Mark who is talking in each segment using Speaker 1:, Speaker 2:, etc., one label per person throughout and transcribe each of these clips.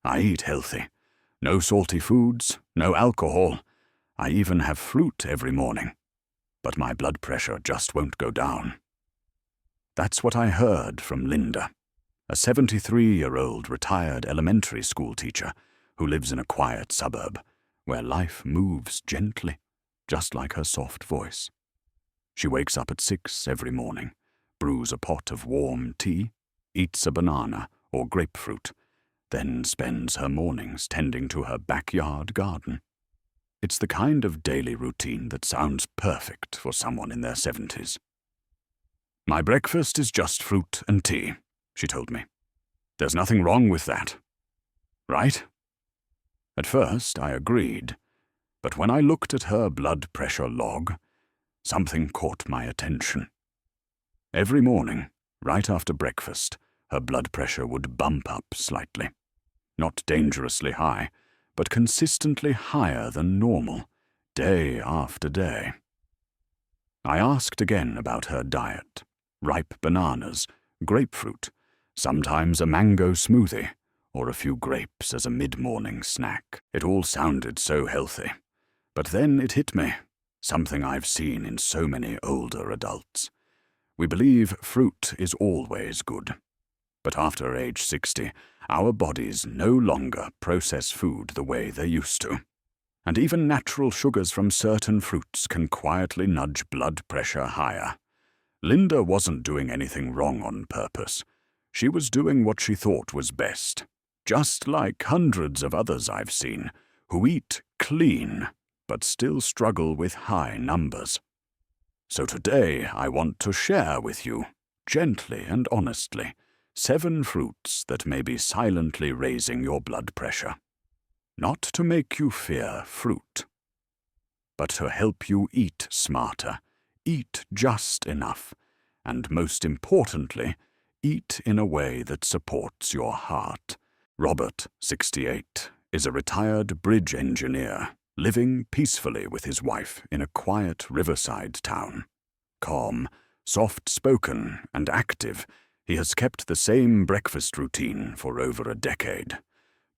Speaker 1: I eat healthy. No salty foods, no alcohol. I even have fruit every morning. But my blood pressure just won't go down. That's what I heard from Linda, a 73-year-old retired elementary school teacher who lives in a quiet suburb where life moves gently, just like her soft voice. She wakes up at 6 every morning, brews a pot of warm tea, eats a banana or grapefruit, then spends her mornings tending to her backyard garden. It's the kind of daily routine that sounds perfect for someone in their 70s. My breakfast is just fruit and tea, she told me. There's nothing wrong with that. Right? At first, I agreed, but when I looked at her blood pressure log, something caught my attention. Every morning, right after breakfast, her blood pressure would bump up slightly. Not dangerously high, but consistently higher than normal, day after day. I asked again about her diet. Ripe bananas, grapefruit, sometimes a mango smoothie, or a few grapes as a mid-morning snack. It all sounded so healthy. But then it hit me, something I've seen in so many older adults. We believe fruit is always good. But after age 60, our bodies no longer process food the way they used to. And even natural sugars from certain fruits can quietly nudge blood pressure higher. Linda wasn't doing anything wrong on purpose. She was doing what she thought was best, just like hundreds of others I've seen who eat clean but still struggle with high numbers. So today I want to share with you, gently and honestly, 7 fruits that may be silently raising your blood pressure. Not to make you fear fruit, but to help you eat smarter, eat just enough, and most importantly, eat in a way that supports your heart. Robert, 68, is a retired bridge engineer, living peacefully with his wife in a quiet riverside town. Calm, soft-spoken, and active, he has kept the same breakfast routine for over a decade.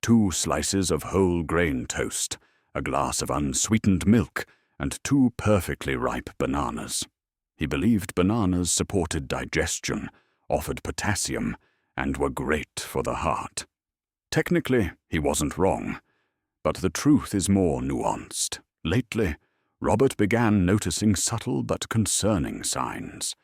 Speaker 1: 2 slices of whole grain toast, a glass of unsweetened milk, and 2 perfectly ripe bananas. He believed bananas supported digestion, offered potassium, and were great for the heart. Technically, he wasn't wrong, but the truth is more nuanced. Lately, Robert began noticing subtle but concerning signs.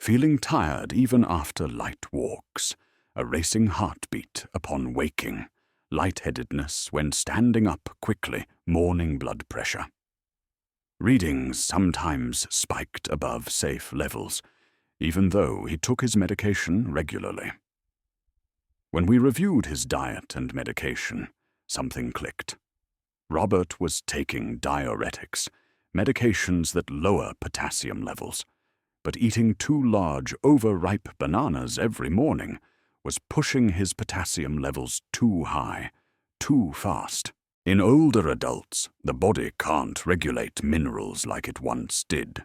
Speaker 1: Feeling tired even after light walks, a racing heartbeat upon waking, lightheadedness when standing up quickly, morning blood pressure. Readings sometimes spiked above safe levels, even though he took his medication regularly. When we reviewed his diet and medication, something clicked. Robert was taking diuretics, medications that lower potassium levels, but eating 2 large, overripe bananas every morning was pushing his potassium levels too high, too fast. In older adults, the body can't regulate minerals like it once did.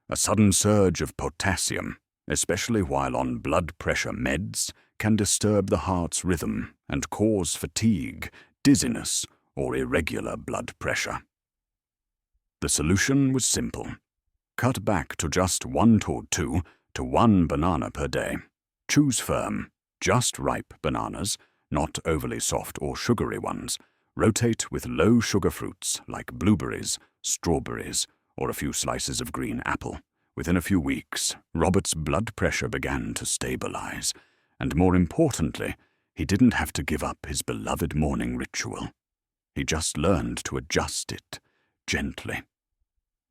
Speaker 1: A sudden surge of potassium, especially while on blood pressure meds, can disturb the heart's rhythm and cause fatigue, dizziness, or irregular blood pressure. The solution was simple. Cut back to just 1 to 2 to 1 banana per day. Choose firm, just ripe bananas, not overly soft or sugary ones. Rotate with low-sugar fruits like blueberries, strawberries, or a few slices of green apple. Within a few weeks, Robert's blood pressure began to stabilize, and more importantly, he didn't have to give up his beloved morning ritual. He just learned to adjust it gently.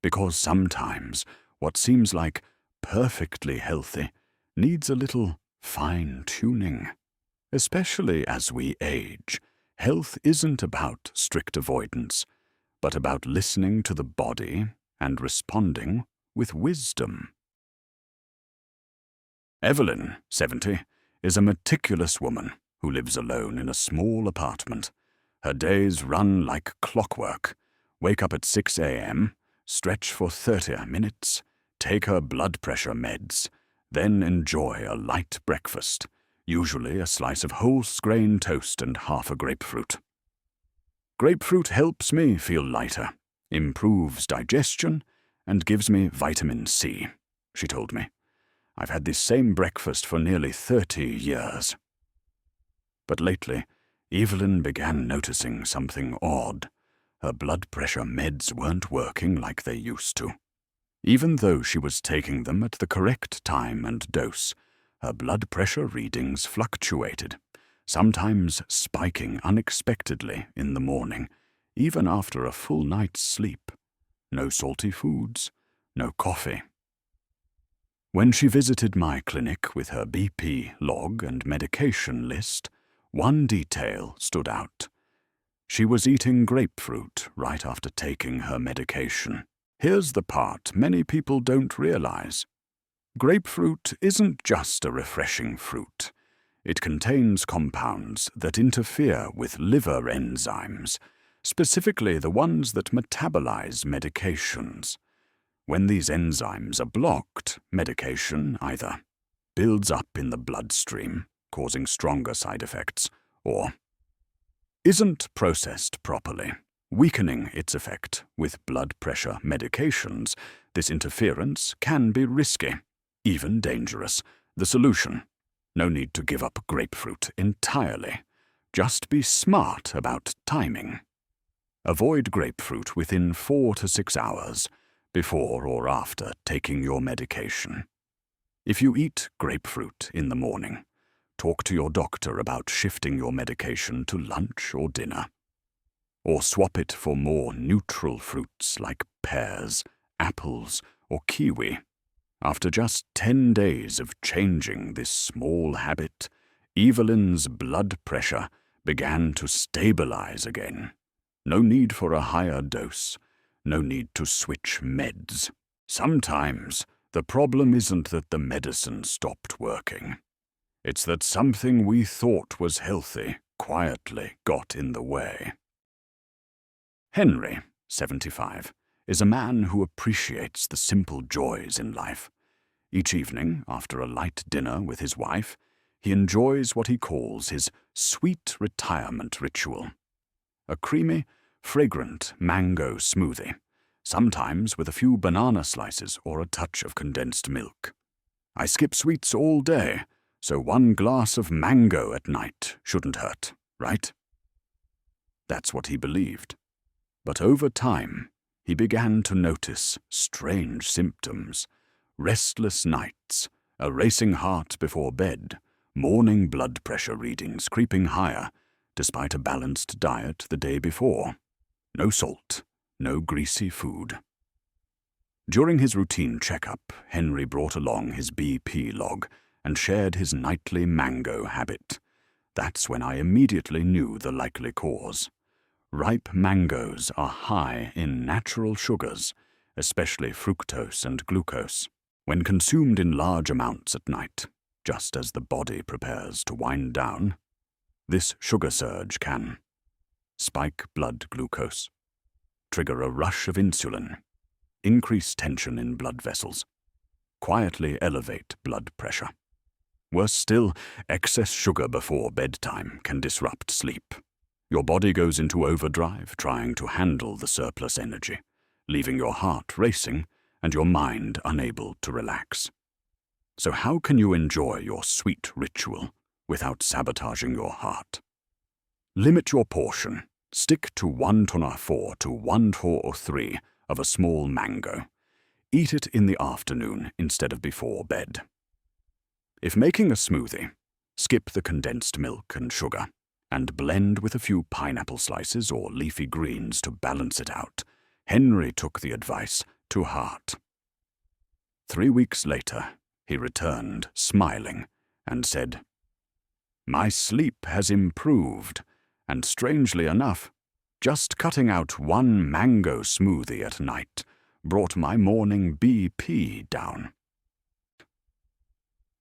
Speaker 1: Because sometimes what seems like perfectly healthy needs a little fine-tuning. Especially as we age, health isn't about strict avoidance, but about listening to the body and responding with wisdom. Evelyn, 70, is a meticulous woman who lives alone in a small apartment. Her days run like clockwork. Wake up at 6 a.m., stretch for 30 minutes, take her blood pressure meds, then enjoy a light breakfast, usually a slice of whole-grain toast and half a grapefruit. Grapefruit helps me feel lighter, improves digestion, and gives me vitamin C, she told me. I've had this same breakfast for nearly 30 years. But lately, Evelyn began noticing something odd. Her blood pressure meds weren't working like they used to. Even though she was taking them at the correct time and dose, her blood pressure readings fluctuated, sometimes spiking unexpectedly in the morning, even after a full night's sleep. No salty foods, no coffee. When she visited my clinic with her BP log and medication list, one detail stood out. She was eating grapefruit right after taking her medication. Here's the part many people don't realize. Grapefruit isn't just a refreshing fruit. It contains compounds that interfere with liver enzymes, specifically the ones that metabolize medications. When these enzymes are blocked, medication either builds up in the bloodstream, causing stronger side effects, or isn't processed properly, weakening its effect. With blood pressure medications, this interference can be risky, even dangerous. The solution: no need to give up grapefruit entirely. Just be smart about timing. Avoid grapefruit within 4 to 6 hours, before or after taking your medication. If you eat grapefruit in the morning, talk to your doctor about shifting your medication to lunch or dinner. Or swap it for more neutral fruits like pears, apples, or kiwi. After just 10 days of changing this small habit, Evelyn's blood pressure began to stabilize again. No need for a higher dose. No need to switch meds. Sometimes the problem isn't that the medicine stopped working. It's that something we thought was healthy quietly got in the way. Henry, 75, is a man who appreciates the simple joys in life. Each evening, after a light dinner with his wife, he enjoys what he calls his sweet retirement ritual. A creamy, fragrant mango smoothie, sometimes with a few banana slices or a touch of condensed milk. I skip sweets all day, so one glass of mango at night shouldn't hurt, right? That's what he believed. But over time, he began to notice strange symptoms: restless nights, a racing heart before bed, morning blood pressure readings creeping higher, despite a balanced diet the day before. No salt, no greasy food. During his routine checkup, Henry brought along his BP log and shared his nightly mango habit. That's when I immediately knew the likely cause. Ripe mangoes are high in natural sugars, especially fructose and glucose. When consumed in large amounts at night, just as the body prepares to wind down, this sugar surge can spike blood glucose, trigger a rush of insulin, increase tension in blood vessels, quietly elevate blood pressure. Worse still, excess sugar before bedtime can disrupt sleep. Your body goes into overdrive trying to handle the surplus energy, leaving your heart racing and your mind unable to relax. So how can you enjoy your sweet ritual without sabotaging your heart? Limit your portion. Stick to 1/4 to 1/3 of a small mango. Eat it in the afternoon instead of before bed. If making a smoothie, skip the condensed milk and sugar, and blend with a few pineapple slices or leafy greens to balance it out. Henry took the advice to heart. 3 weeks later, he returned, smiling, and said, "My sleep has improved, and strangely enough, just cutting out one mango smoothie at night brought my morning BP down."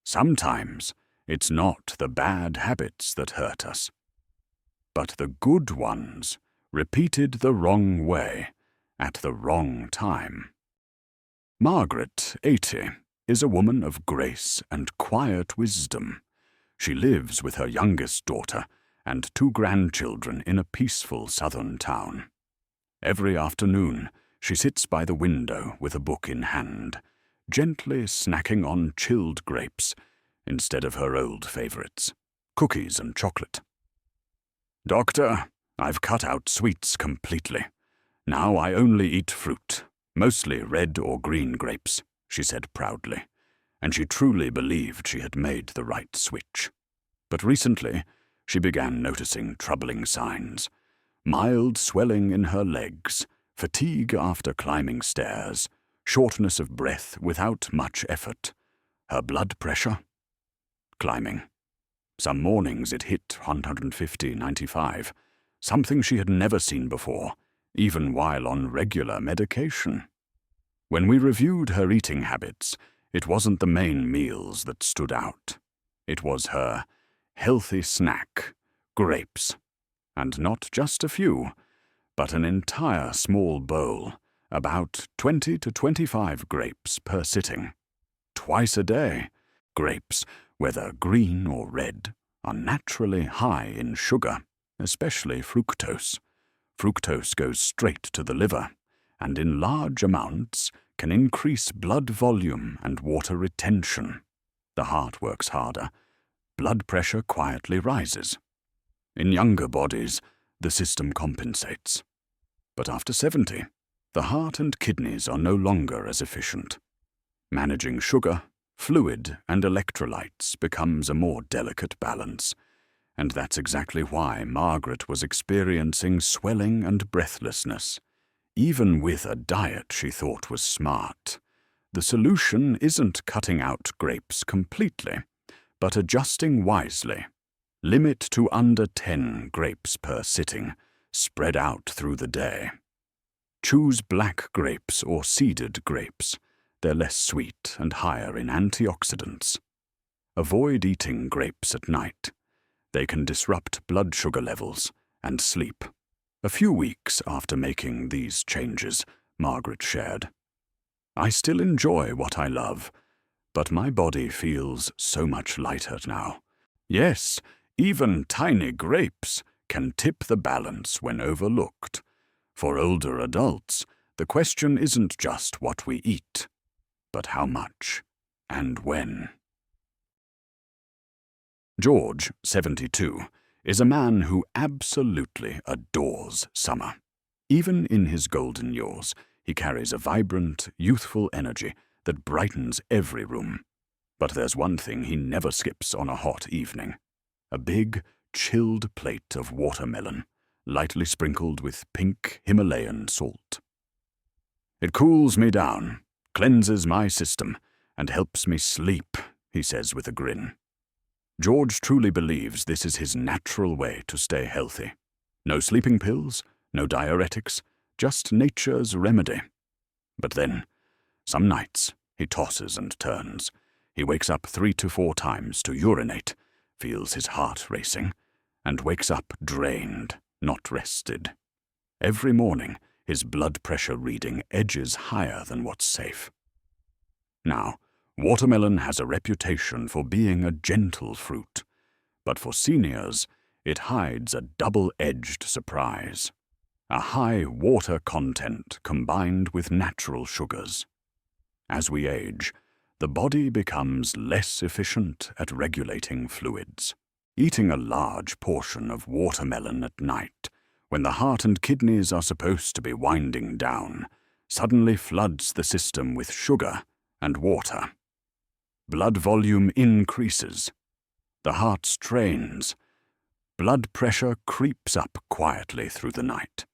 Speaker 1: Sometimes it's not the bad habits that hurt us, but the good ones repeated the wrong way at the wrong time. Margaret, 80, is a woman of grace and quiet wisdom. She lives with her youngest daughter and 2 grandchildren in a peaceful southern town. Every afternoon, she sits by the window with a book in hand, gently snacking on chilled grapes instead of her old favorites, cookies and chocolate. "Doctor, I've cut out sweets completely. Now I only eat fruit, mostly red or green grapes," she said proudly, and she truly believed she had made the right switch. But recently, she began noticing troubling signs: mild swelling in her legs, fatigue after climbing stairs, shortness of breath without much effort, her blood pressure climbing. Some mornings it hit 150/95, something she had never seen before, even while on regular medication. When we reviewed her eating habits, it wasn't the main meals that stood out. It was her healthy snack, grapes, and not just a few, but an entire small bowl, about 20 to 25 grapes per sitting. Twice a day. Grapes, whether green or red, are naturally high in sugar, especially fructose. Fructose goes straight to the liver, and in large amounts can increase blood volume and water retention. The heart works harder. Blood pressure quietly rises. In younger bodies, the system compensates. But after 70, the heart and kidneys are no longer as efficient. Managing sugar, fluid, and electrolytes becomes a more delicate balance, and that's exactly why Margaret was experiencing swelling and breathlessness, even with a diet she thought was smart. The solution isn't cutting out grapes completely, but adjusting wisely. Limit to under 10 grapes per sitting, spread out through the day. Choose black grapes or seeded grapes. They're less sweet and higher in antioxidants. Avoid eating grapes at night. They can disrupt blood sugar levels and sleep. A few weeks after making these changes, Margaret shared, "I still enjoy what I love, but my body feels so much lighter now. Yes, even tiny grapes can tip the balance when overlooked. For older adults, the question isn't just what we eat, but how much and when." George, 72, is a man who absolutely adores summer. Even in his golden years, he carries a vibrant, youthful energy that brightens every room. But there's one thing he never skips on a hot evening: a big, chilled plate of watermelon, lightly sprinkled with pink Himalayan salt. "It cools me down, cleanses my system, and helps me sleep," he says with a grin. George truly believes this is his natural way to stay healthy. No sleeping pills, no diuretics, just nature's remedy. But then, some nights, he tosses and turns. He wakes up 3 to 4 times to urinate, feels his heart racing, and wakes up drained, not rested. Every morning, his blood pressure reading edges higher than what's safe. Now, watermelon has a reputation for being a gentle fruit, but for seniors, it hides a double-edged surprise: a high water content combined with natural sugars. As we age, the body becomes less efficient at regulating fluids. Eating a large portion of watermelon at night, when the heart and kidneys are supposed to be winding down, suddenly floods the system with sugar and water. Blood volume increases. The heart strains. Blood pressure creeps up quietly through the night.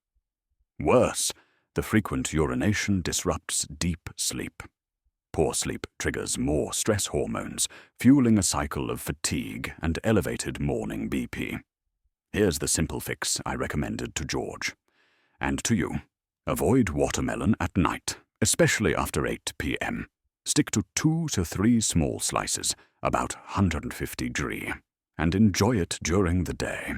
Speaker 1: Worse, the frequent urination disrupts deep sleep. Poor sleep triggers more stress hormones, fueling a cycle of fatigue and elevated morning BP. Here's the simple fix I recommended to George. And to you. Avoid watermelon at night, especially after 8 p.m. Stick to 2 to 3 small slices, about 150 Gr, and enjoy it during the day.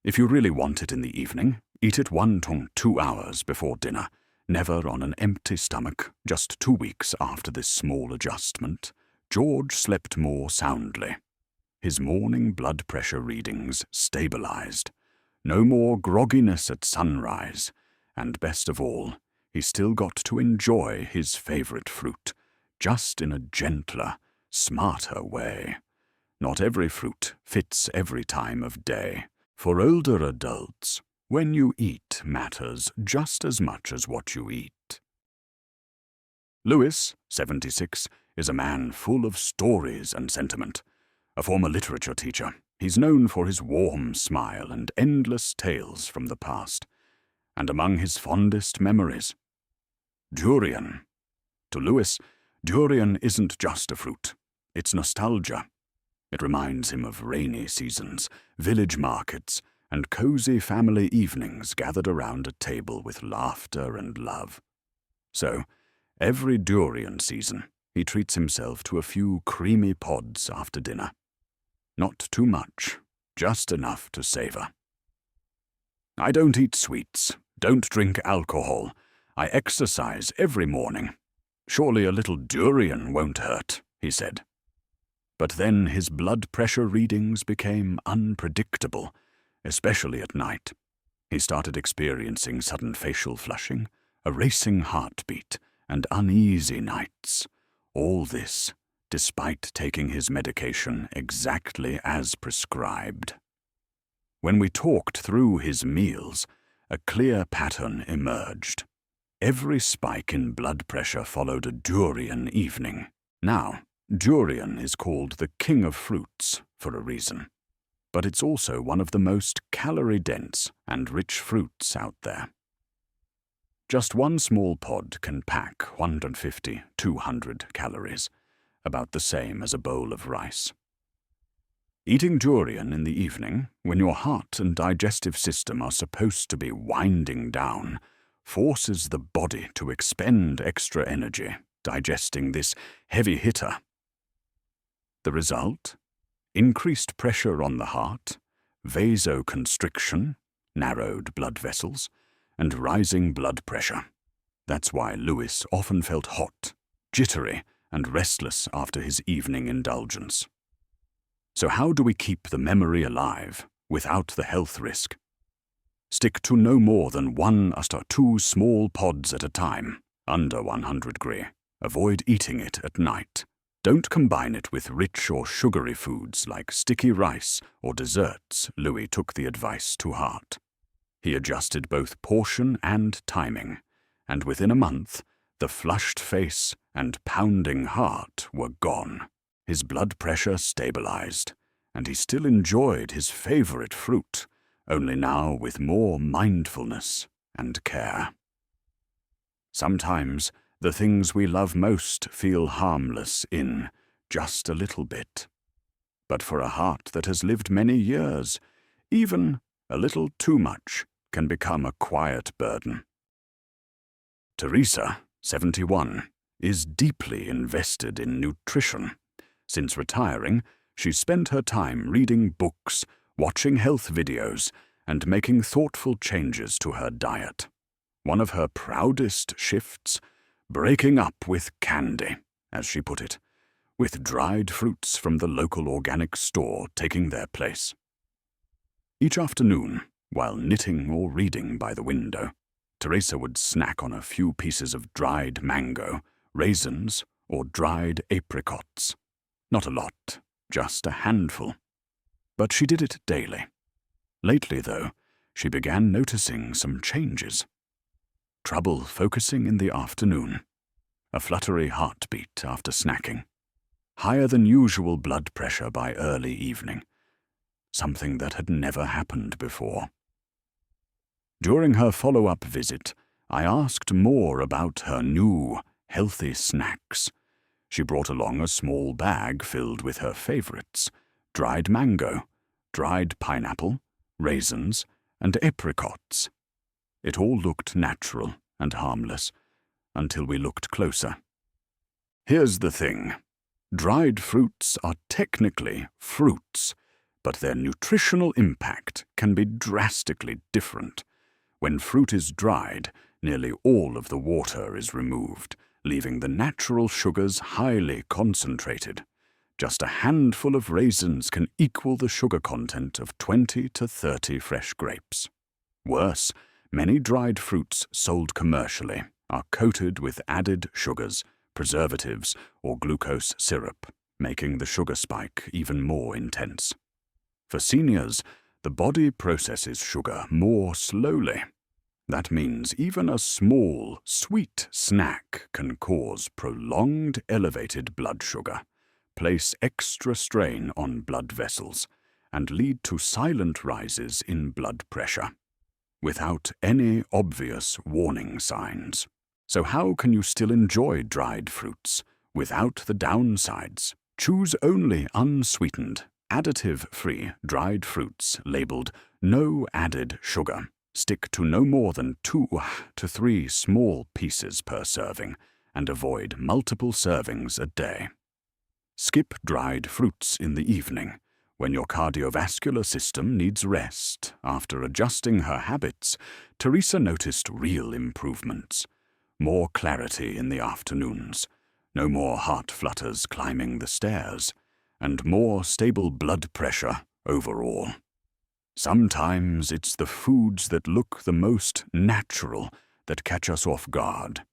Speaker 1: If you really want it in the evening, eat it 1 to 2 hours before dinner, never on an empty stomach. Just 2 weeks after this small adjustment, George slept more soundly. His morning blood pressure readings stabilized. No more grogginess at sunrise, and best of all, he still got to enjoy his favorite fruit, just in a gentler, smarter way. Not every fruit fits every time of day. For older adults, when you eat matters just as much as what you eat. Lewis, 76, is a man full of stories and sentiment. A former literature teacher, he's known for his warm smile and endless tales from the past. And among his fondest memories, durian. To Lewis, durian isn't just a fruit. It's nostalgia. It reminds him of rainy seasons, village markets, and cozy family evenings gathered around a table with laughter and love. So, every durian season, he treats himself to a few creamy pods after dinner. Not too much, just enough to savor. I don't eat sweets, don't drink alcohol. I exercise every morning. Surely a little durian won't hurt, he said. But then his blood pressure readings became unpredictable, especially at night. He started experiencing sudden facial flushing, a racing heartbeat, and uneasy nights. All this despite taking his medication exactly as prescribed. When we talked through his meals, a clear pattern emerged. Every spike in blood pressure followed a durian evening. Now, durian is called the king of fruits for a reason, but it's also one of the most calorie-dense and rich fruits out there. Just one small pod can pack 150–200 calories, about the same as a bowl of rice. Eating durian in the evening, when your heart and digestive system are supposed to be winding down, forces the body to expend extra energy digesting this heavy hitter. The result? Increased pressure on the heart, vasoconstriction, narrowed blood vessels, and rising blood pressure. That's why Lewis often felt hot, jittery, and restless after his evening indulgence. So how do we keep the memory alive without the health risk? Stick to no more than 1 to 2 small pods at a time, under 100 gray. Avoid eating it at night. Don't combine it with rich or sugary foods like sticky rice or desserts. Louis took the advice to heart. He adjusted both portion and timing, and within a month, the flushed face and pounding heart were gone. His blood pressure stabilized, and he still enjoyed his favorite fruit, only now with more mindfulness and care. Sometimes, the things we love most feel harmless in just a little bit. But for a heart that has lived many years, even a little too much can become a quiet burden. Teresa, 71, is deeply invested in nutrition. Since retiring, she's spent her time reading books, watching health videos, and making thoughtful changes to her diet. One of her proudest shifts, breaking up with candy, as she put it, with dried fruits from the local organic store taking their place. Each afternoon, while knitting or reading by the window, Teresa would snack on a few pieces of dried mango, raisins, or dried apricots. Not a lot, just a handful. But she did it daily. Lately, though, she began noticing some changes. Trouble focusing in the afternoon, a fluttery heartbeat after snacking, higher than usual blood pressure by early evening, something that had never happened before. During her follow-up visit, I asked more about her new, healthy snacks. She brought along a small bag filled with her favorites: dried mango, dried pineapple, raisins, and apricots. It all looked natural and harmless, until we looked closer. Here's the thing. Dried fruits are technically fruits, but their nutritional impact can be drastically different. When fruit is dried, nearly all of the water is removed, leaving the natural sugars highly concentrated. Just a handful of raisins can equal the sugar content of 20 to 30 fresh grapes. Worse, many dried fruits sold commercially are coated with added sugars, preservatives, or glucose syrup, making the sugar spike even more intense. For seniors, the body processes sugar more slowly. That means even a small, sweet snack can cause prolonged elevated blood sugar, place extra strain on blood vessels, and lead to silent rises in blood pressure, without any obvious warning signs. So how can you still enjoy dried fruits without the downsides? Choose only unsweetened, additive-free dried fruits labeled "no added sugar." Stick to no more than 2 to 3 small pieces per serving and avoid multiple servings a day. Skip dried fruits in the evening when your cardiovascular system needs rest. After adjusting her habits, Teresa noticed real improvements. More clarity in the afternoons, no more heart flutters climbing the stairs, and more stable blood pressure overall. Sometimes it's the foods that look the most natural that catch us off guard.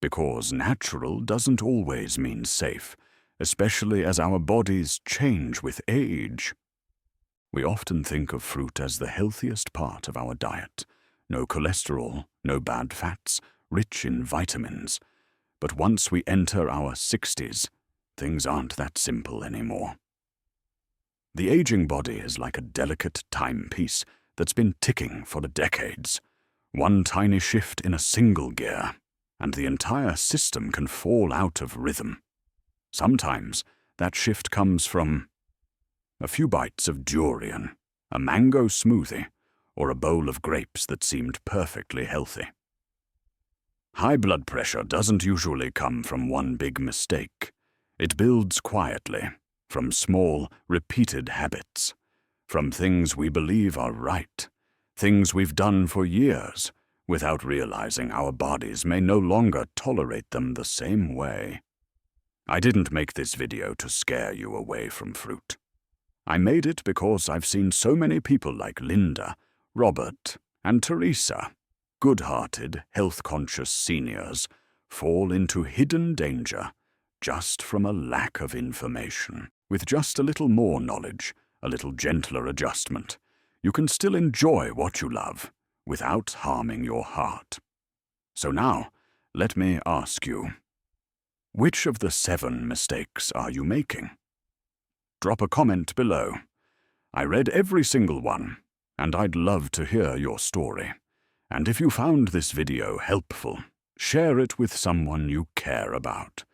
Speaker 1: Because natural doesn't always mean safe, especially as our bodies change with age. We often think of fruit as the healthiest part of our diet. No cholesterol, no bad fats, rich in vitamins. But once we enter our 60s, things aren't that simple anymore. The aging body is like a delicate timepiece that's been ticking for decades. One tiny shift in a single gear, and the entire system can fall out of rhythm. Sometimes that shift comes from a few bites of durian, a mango smoothie, or a bowl of grapes that seemed perfectly healthy. High blood pressure doesn't usually come from one big mistake. It builds quietly, from small, repeated habits, from things we believe are right, things we've done for years, without realizing our bodies may no longer tolerate them the same way. I didn't make this video to scare you away from fruit. I made it because I've seen so many people like Linda, Robert, and Teresa, good-hearted, health-conscious seniors, fall into hidden danger just from a lack of information. With just a little more knowledge, a little gentler adjustment, you can still enjoy what you love without harming your heart. So now, let me ask you, which of the 7 mistakes are you making? Drop a comment below. I read every single one, and I'd love to hear your story. And if you found this video helpful, share it with someone you care about,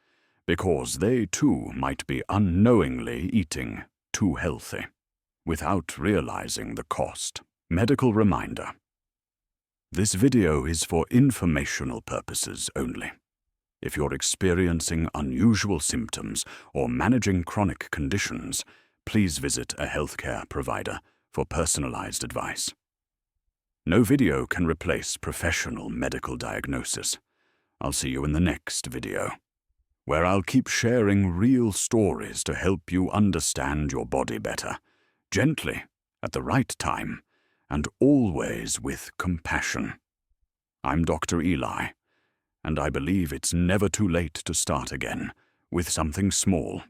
Speaker 1: because they too might be unknowingly eating too healthy, without realizing the cost. Medical reminder. This video is for informational purposes only. If you're experiencing unusual symptoms or managing chronic conditions, please visit a healthcare provider for personalized advice. No video can replace professional medical diagnosis. I'll see you in the next video, where I'll keep sharing real stories to help you understand your body better, gently, at the right time, and always with compassion. I'm Dr. Eli, and I believe it's never too late to start again with something small